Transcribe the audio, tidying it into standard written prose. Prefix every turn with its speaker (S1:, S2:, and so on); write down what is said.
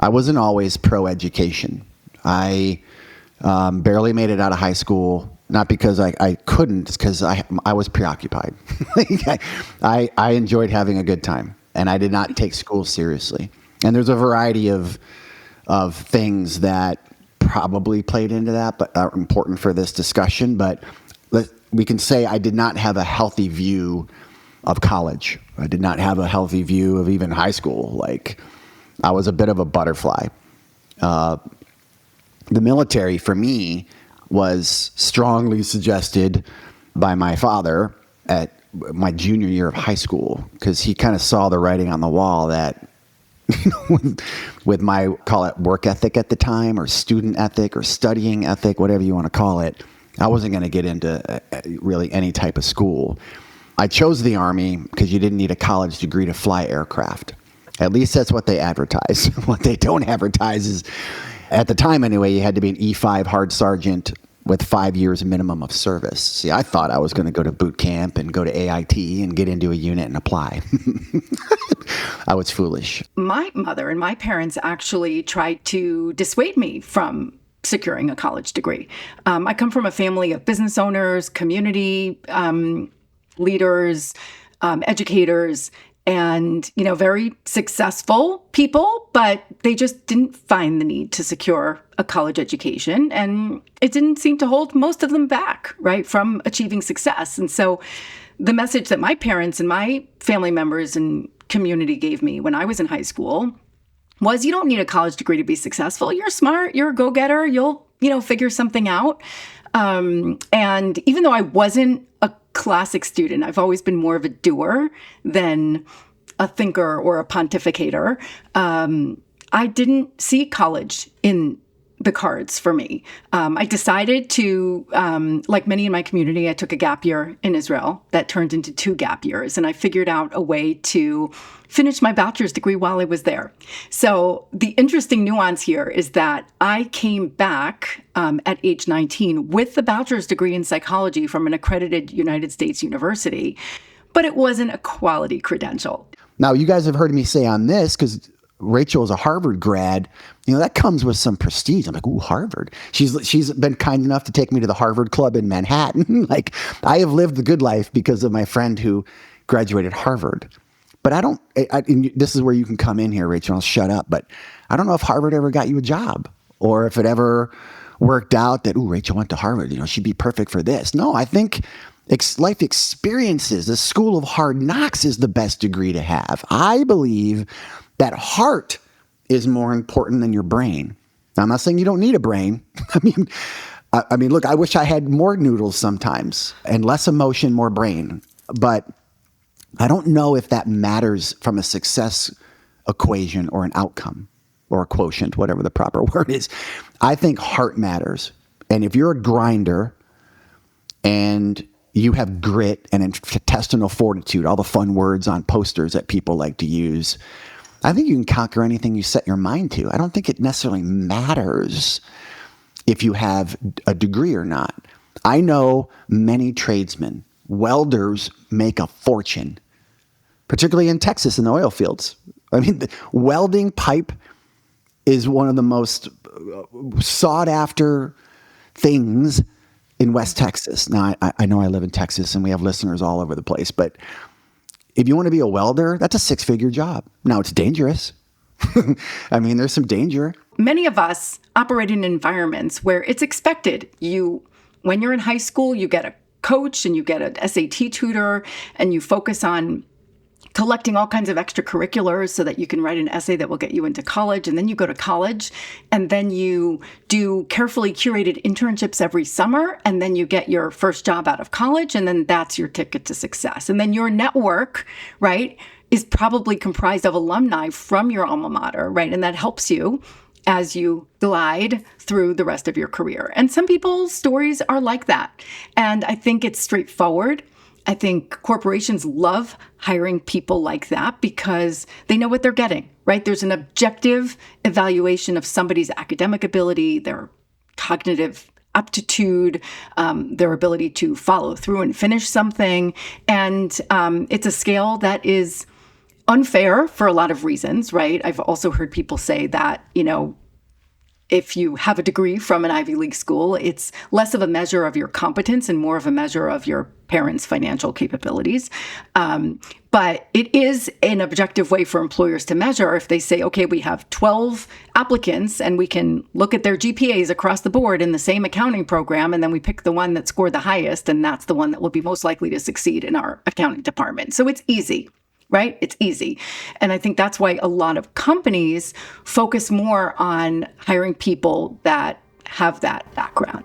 S1: I wasn't always pro-education. I barely made it out of high school, not because I couldn't, it's because I was preoccupied. I enjoyed having a good time, and I did not take school seriously. And there's a variety of things that probably played into that, but are important for this discussion. But we can say I did not have a healthy view of college. I did not have a healthy view of even high school. Like, I was a bit of a butterfly. The military, for me, was strongly suggested by my father at my junior year of high school, because he kind of saw the writing on the wall that, with my, call it work ethic at the time, or student ethic, or studying ethic, whatever you want to call it, I wasn't going to get into really any type of school. I chose the Army because you didn't need a college degree to fly aircraft. At least that's what they advertise. What they don't advertise is, at the time anyway, you had to be an E5 hard sergeant with 5 years minimum of service. See, I thought I was going to go to boot camp and go to AIT and get into a unit and apply. I was foolish.
S2: My mother and my parents actually tried to dissuade me from securing a college degree. I come from a family of business owners, community leaders, educators, and, very successful people, but they just didn't find the need to secure a college education. And it didn't seem to hold most of them back, right, from achieving success. And so the message that my parents and my family members and community gave me when I was in high school was, you don't need a college degree to be successful. You're smart, you're a go-getter, you'll, figure something out. And even though I wasn't a classic student, I've always been more of a doer than a thinker or a pontificator. I didn't see college in the cards for me. I decided to, like many in my community, I took a gap year in Israel that turned into 2 gap years, and I figured out a way to finish my bachelor's degree while I was there. So the interesting nuance here is that I came back at age 19 with the bachelor's degree in psychology from an accredited United States university, but it wasn't a quality credential.
S1: Now, you guys have heard me say on this, because Rachel is a Harvard grad, that comes with some prestige. I'm like, ooh, Harvard. She's been kind enough to take me to the Harvard Club in Manhattan. Like, I have lived the good life because of my friend who graduated Harvard. But this is where you can come in here, Rachel. I'll shut up. But I don't know if Harvard ever got you a job, or if it ever worked out that, ooh, Rachel went to Harvard, she'd be perfect for this. No, I think life experiences, the school of hard knocks, is the best degree to have. I believe that heart is more important than your brain. Now, I'm not saying you don't need a brain. I mean, look, I wish I had more noodles sometimes, and less emotion, more brain. But I don't know if that matters from a success equation or an outcome or a quotient, whatever the proper word is. I think heart matters. And if you're a grinder and you have grit and intestinal fortitude, all the fun words on posters that people like to use, I think you can conquer anything you set your mind to. I don't think it necessarily matters if you have a degree or not. I know many tradesmen, welders make a fortune, particularly in Texas in the oil fields. I mean, welding pipe is one of the most sought after things in West Texas. Now, I know I live in Texas and we have listeners all over the place, but if you want to be a welder, that's a 6-figure job. Now, it's dangerous. I mean, there's some danger.
S2: Many of us operate in environments where it's expected. When you're in high school, you get a coach and you get an SAT tutor, and you focus on collecting all kinds of extracurriculars so that you can write an essay that will get you into college. And then you go to college, and then you do carefully curated internships every summer, and then you get your first job out of college, and then that's your ticket to success. And then your network, right, is probably comprised of alumni from your alma mater, right? And that helps you as you glide through the rest of your career. And some people's stories are like that. And I think it's straightforward. I think corporations love hiring people like that because they know what they're getting, right? There's an objective evaluation of somebody's academic ability, their cognitive aptitude, their ability to follow through and finish something. And it's a scale that is unfair for a lot of reasons, right? I've also heard people say that, if you have a degree from an Ivy League school, it's less of a measure of your competence and more of a measure of your parents' financial capabilities. But it is an objective way for employers to measure. If they say, okay, we have 12 applicants and we can look at their GPAs across the board in the same accounting program, and then we pick the one that scored the highest, and that's the one that will be most likely to succeed in our accounting department. So it's easy. Right? It's easy. And I think that's why a lot of companies focus more on hiring people that have that background.